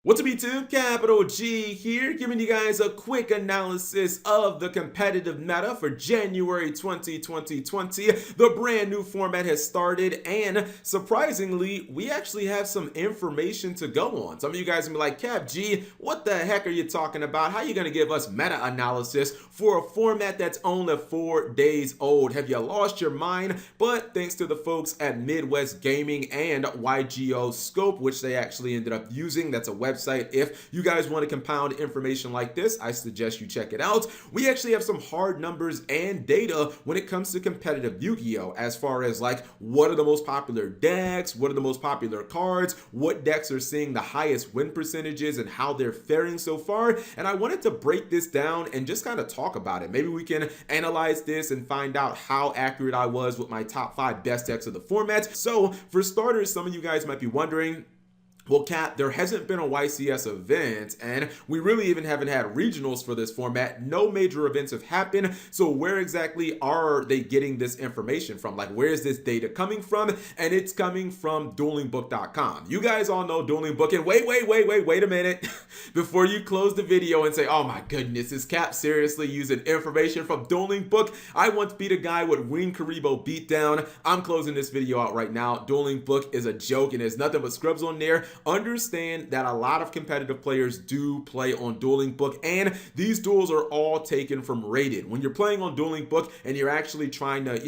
What's up YouTube, Capital G here, giving you guys a quick analysis of the competitive meta for January 2020. The brand new format has started, and surprisingly, we actually have some information to go on. Some of you guys will be like, Cap G, what the heck are you talking about? How are you going to give us meta analysis for a format that's only 4 days old? Have you lost your mind? But thanks to the folks at Midwest Gaming and YGO Scope, which they actually ended up using, that's a website. If you guys want to compound information like this, I suggest you check it out. We actually have some hard numbers and data when it comes to competitive Yu-Gi-Oh! As far as like what are the most popular decks, what are the most popular cards, what decks are seeing the highest win percentages, and how they're faring so far. And I wanted to break this down and just kind of talk about it. Maybe we can analyze this and find out how accurate I was with my top 5 best decks of the format. So for starters, some of you guys might be wondering, well, Cap, there hasn't been a YCS event, and we really even haven't had regionals for this format. No major events have happened, so where exactly are they getting this information from? Like, where is this data coming from? And it's coming from duelingbook.com. You guys all know Dueling Book, and wait a minute. Before you close the video and say, oh my goodness, is Cap seriously using information from Dueling Book? I once beat a guy with Wing Karibo beatdown. I'm closing this video out right now. Dueling Book is a joke, and there's nothing but scrubs on there. Understand that a lot of competitive players do play on Dueling Book, and these duels are all taken from rated. When you're playing on Dueling Book and you're actually trying to,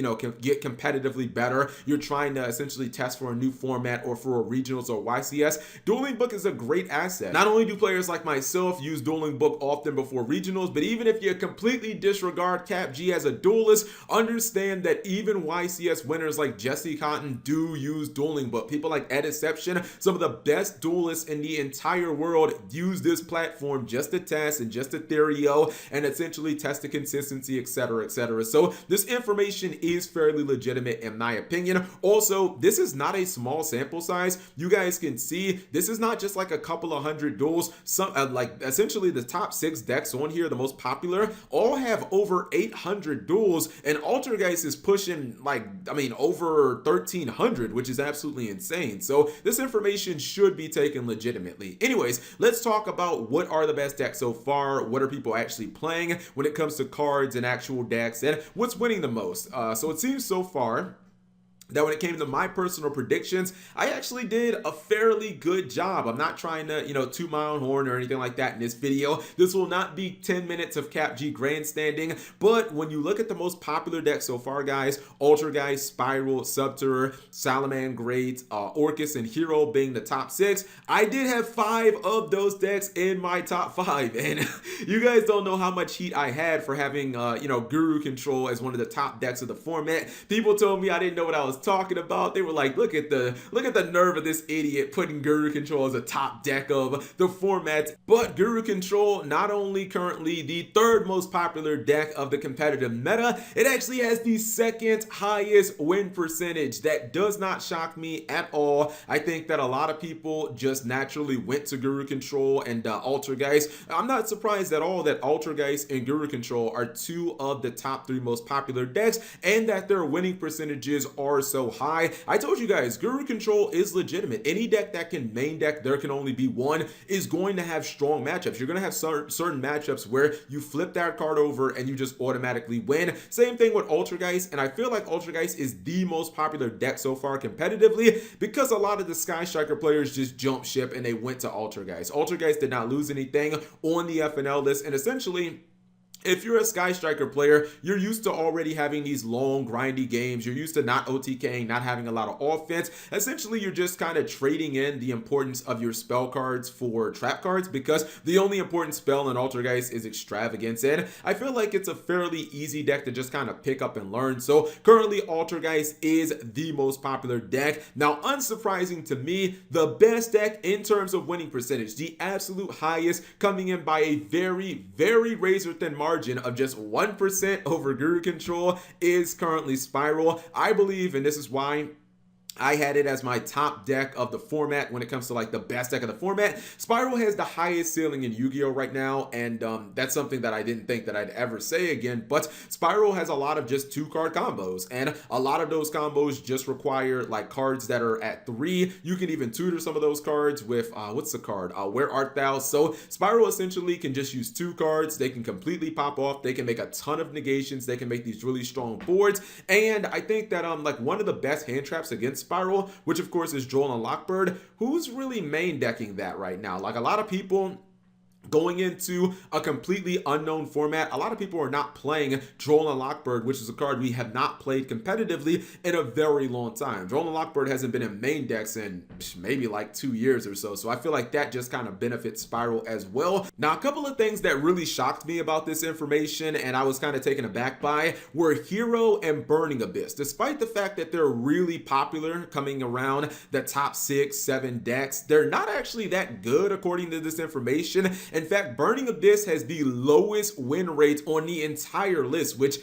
get competitively better, you're trying to essentially test for a new format or for a regionals or YCS, Dueling Book is a great asset. Not only do players like myself use Dueling Book often before regionals, but even if you completely disregard Cap G as a duelist, understand that even YCS winners like Jesse Cotton do use Dueling Book. People like Eddeception, some of the best duelists in the entire world, use this platform just to test and just to theorio and essentially test the consistency, etc. So this information is fairly legitimate in my opinion. Also, this is not a small sample size. You guys can see this is not just like a couple of hundred duels. Some like essentially the top 6 decks on here, the most popular, all have over 800 duels, and Altergeist is pushing over 1300, which is absolutely insane. So this information should be taken legitimately. Anyways, let's talk about what are the best decks so far, what are people actually playing when it comes to cards and actual decks, and what's winning the most. So it seems so far that when it came to my personal predictions, I actually did a fairly good job. I'm not trying to, toot my own horn or anything like that in this video. This will not be 10 minutes of Cap G grandstanding, but when you look at the most popular decks so far, guys, Altergeist, Spiral, Subterror, Salamangreat, Orcus, and Hero being the top 6, I did have 5 of those decks in my top 5, and you guys don't know how much heat I had for having, Guru Control as one of the top decks of the format. People told me I didn't know what I was talking about. They were like, look at the nerve of this idiot putting Guru Control as a top deck of the format. But Guru Control, not only currently the 3rd most popular deck of the competitive meta, it actually has the 2nd highest win percentage. That does not shock me at all. I think that a lot of people just naturally went to Guru Control and Altergeist. I'm not surprised at all that Altergeist and Guru Control are 2 of the top 3 most popular decks, and that their winning percentages are so high. I told you guys, Guru Control is legitimate. Any deck that can main deck, there can only be one, is going to have strong matchups. You're going to have certain matchups where you flip that card over and you just automatically win. Same thing with Altergeist, and I feel like Altergeist is the most popular deck so far competitively because a lot of the Sky Striker players just jumped ship and they went to Altergeist. Altergeist did not lose anything on the FNL list, and essentially, if you're a Sky Striker player, you're used to already having these long, grindy games. You're used to not OTKing, not having a lot of offense. Essentially, you're just kind of trading in the importance of your spell cards for trap cards because the only important spell in Altergeist is Extravagance. And I feel like it's a fairly easy deck to just kind of pick up and learn. So currently, Altergeist is the most popular deck. Now, unsurprising to me, the best deck in terms of winning percentage, the absolute highest, coming in by a very, very razor-thin margin of just 1% over Guru Control, is currently Spiral. I believe, and this is why I had it as my top deck of the format when it comes to like the best deck of the format. Spiral has the highest ceiling in Yu-Gi-Oh right now, and that's something that I didn't think that I'd ever say again, but Spiral has a lot of just 2-card combos, and a lot of those combos just require like cards that are at 3. You can even tutor some of those cards with, what's the card? Where Art Thou? So Spiral essentially can just use 2 cards. They can completely pop off. They can make a ton of negations. They can make these really strong boards, and I think that like one of the best hand traps against Spiral, which of course is Joel and Lockbird, who's really main decking that right now. Like a lot of people going into a completely unknown format, a lot of people are not playing Droll and Lockbird, which is a card we have not played competitively in a very long time. Droll and Lockbird hasn't been in main decks in maybe like 2 years or so, so I feel like that just kind of benefits Spiral as well. Now, a couple of things that really shocked me about this information and I was kind of taken aback by were Hero and Burning Abyss. Despite the fact that they're really popular coming around the top 6, 7 decks, they're not actually that good according to this information. In fact, Burning Abyss has the lowest win rate on the entire list, which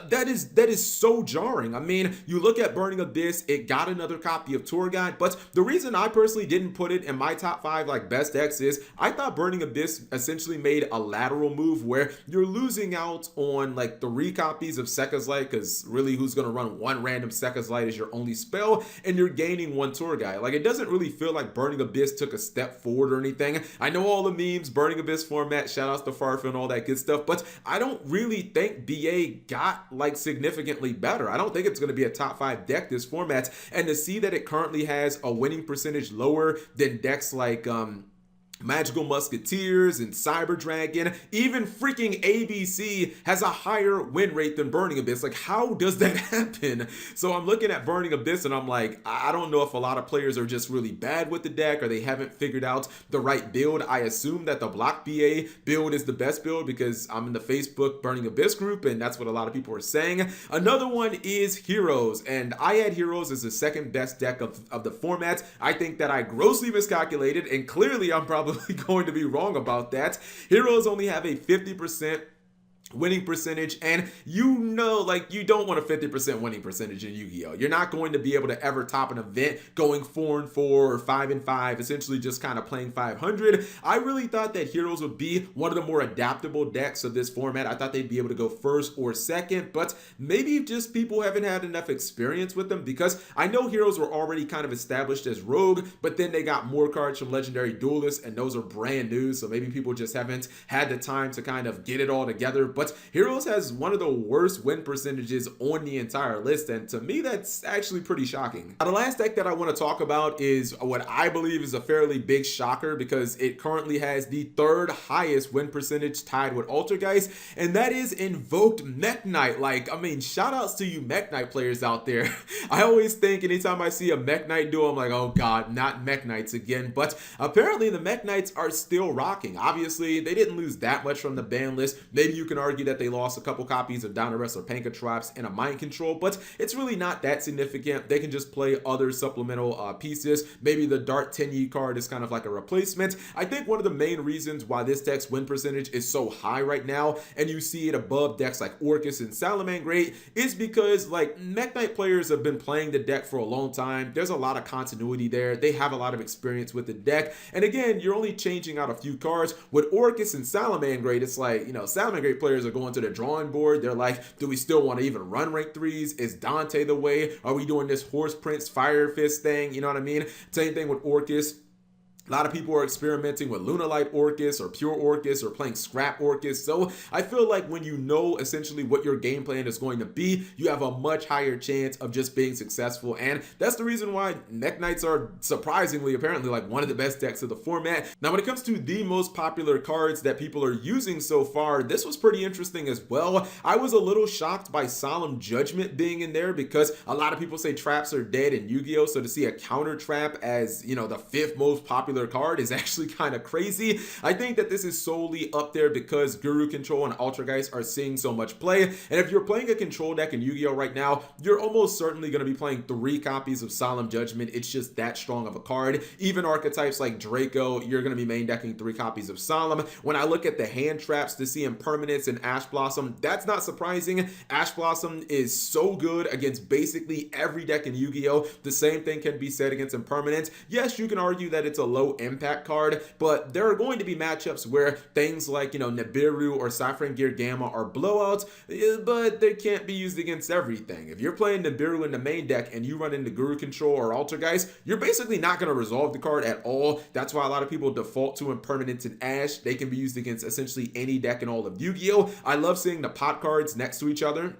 that is so jarring. I mean, you look at Burning Abyss, it got another copy of Tour Guide, but the reason I personally didn't put it in my top 5 like best decks is I thought Burning Abyss essentially made a lateral move where you're losing out on like 3 copies of Sekka's Light, because really who's going to run 1 random Sekka's Light as your only spell, and you're gaining 1 Tour Guide. Like, it doesn't really feel like Burning Abyss took a step forward or anything. I know all the memes, Burning Abyss format, shout outs to Farfa and all that good stuff, but I don't really think BA got like significantly better. I don't think it's going to be a top 5 deck this format, and to see that it currently has a winning percentage lower than decks like Magical Musketeers and Cyber Dragon, even freaking ABC has a higher win rate than Burning Abyss. Like, how does that happen? So I'm looking at Burning Abyss and I'm like, I don't know if a lot of players are just really bad with the deck or they haven't figured out the right build. I assume that the Block BA build is the best build because I'm in the Facebook Burning Abyss group and that's what a lot of people are saying. Another one is Heroes, and I had Heroes as the second best deck of the format. I think that I grossly miscalculated, and clearly I'm probably going to be wrong about that. Heroes only have a 50% winning percentage, and you know, like, you don't want a 50% winning percentage in Yu-Gi-Oh! You're not going to be able to ever top an event going 4-4 or 5-5, essentially just kind of playing 500. I really thought that Heroes would be one of the more adaptable decks of this format. I thought they'd be able to go first or second, but maybe just people haven't had enough experience with them, because I know Heroes were already kind of established as Rogue, but then they got more cards from Legendary Duelists, and those are brand new, so maybe people just haven't had the time to kind of get it all together. But Heroes has one of the worst win percentages on the entire list, and to me that's actually pretty shocking. Now, the last deck that I want to talk about is what I believe is a fairly big shocker, because it currently has the 3rd highest win percentage, tied with Altergeist, and that is Invoked Mech Knight. Like, I mean, shout outs to you Mech Knight players out there. I always think anytime I see a Mech Knight duo, I'm like, oh god, not Mech Knights again. But apparently the Mech Knights are still rocking. Obviously they didn't lose that much from the ban list. Maybe you can argue that they lost a couple copies of Down to Wrestler Panka Traps and a Mind Control, but it's really not that significant. They can just play other supplemental pieces. Maybe the Dart 10-Yi card is kind of like a replacement. I think one of the main reasons why this deck's win percentage is so high right now, and you see it above decks like Orcus and Salamangreat, is because like Mech Knight players have been playing the deck for a long time. There's a lot of continuity there. They have a lot of experience with the deck, and again, you're only changing out a few cards. With Orcus and Salamangreat, it's like, you know, Salamangreat players are going to the drawing board. They're like, do we still want to even run rank 3s? Is Dante the way? Are we doing this Horse Prince Fire Fist thing? You know what I mean? Same thing with Orcus. A lot of people are experimenting with Lunalight Orcus or Pure Orcus or playing Scrap Orcus. So I feel like when you know essentially what your game plan is going to be, you have a much higher chance of just being successful. And that's the reason why Mech Knights are surprisingly apparently like one of the best decks of the format. Now, when it comes to the most popular cards that people are using so far, this was pretty interesting as well. I was a little shocked by Solemn Judgment being in there, because a lot of people say traps are dead in Yu-Gi-Oh! So to see a counter trap as, you know, the 5th most popular popular card is actually kind of crazy. I think that this is solely up there because Guru Control and Altergeist are seeing so much play. And if you're playing a control deck in Yu-Gi-Oh right now, you're almost certainly going to be playing 3 copies of Solemn Judgment. It's just that strong of a card. Even archetypes like Draco, you're going to be main decking 3 copies of Solemn. When I look at the hand traps to see Impermanence and Ash Blossom, that's not surprising. Ash Blossom is so good against basically every deck in Yu-Gi-Oh! The same thing can be said against Impermanence. Yes, you can argue that it's a low impact card, but there are going to be matchups where things like, Nibiru or Saffron Gear Gamma are blowouts, but they can't be used against everything. If you're playing Nibiru in the main deck and you run into Guru Control or Altergeist, you're basically not going to resolve the card at all. That's why a lot of people default to Impermanence and Ash. They can be used against essentially any deck in all of Yu-Gi-Oh! I love seeing the pot cards next to each other.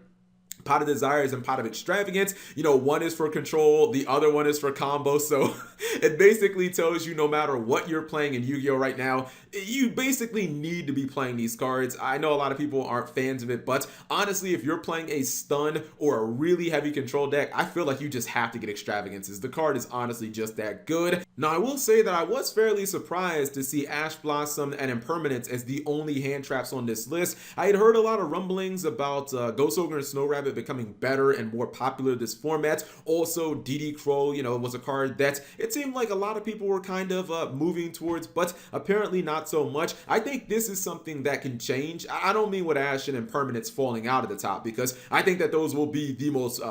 Pot of Desires and Pot of Extravagance. One is for control, the other one is for combo. So it basically tells you no matter what you're playing in Yu-Gi-Oh! Right now, you basically need to be playing these cards. I know a lot of people aren't fans of it, but honestly, if you're playing a stun or a really heavy control deck, I feel like you just have to get Extravagances. The card is honestly just that good. Now, I will say that I was fairly surprised to see Ash Blossom and Impermanence as the only hand traps on this list. I had heard a lot of rumblings about Ghost Ogre and Snow Rabbit becoming better and more popular this format. Also, DD Crow, was a card that it seemed like a lot of people were kind of moving towards, but apparently not so much. I think this is something that can change. I don't mean with Ash and Impermanence falling out at the top, because I think that those will be the most,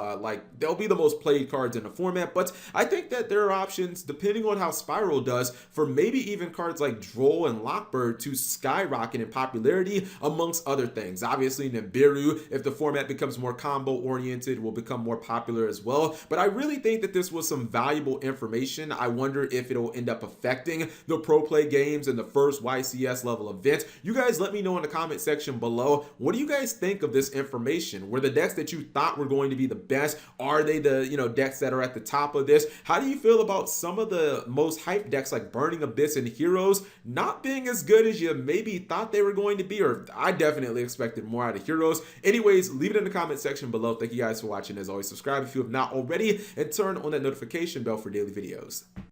they'll be the most played cards in the format, but I think that there are options, depending on how Spiral does, for maybe even cards like Droll and Lockbird to skyrocket in popularity, amongst other things. Obviously, Nibiru, if the format becomes more combo oriented, will become more popular as well. But I really think that this was some valuable information. I wonder if it'll end up affecting the pro play games and the first YCS level event. You guys let me know in the comment section below. What do you guys think of this information? Were the decks that you thought were going to be the best? Are they the decks that are at the top of this? How do you feel about some of the most hyped decks like Burning Abyss and Heroes not being as good as you maybe thought they were going to be? Or I definitely expected more out of Heroes. Anyways, leave it in the comment section below. Thank you guys for watching. As always, subscribe if you have not already, and turn on that notification bell for daily videos.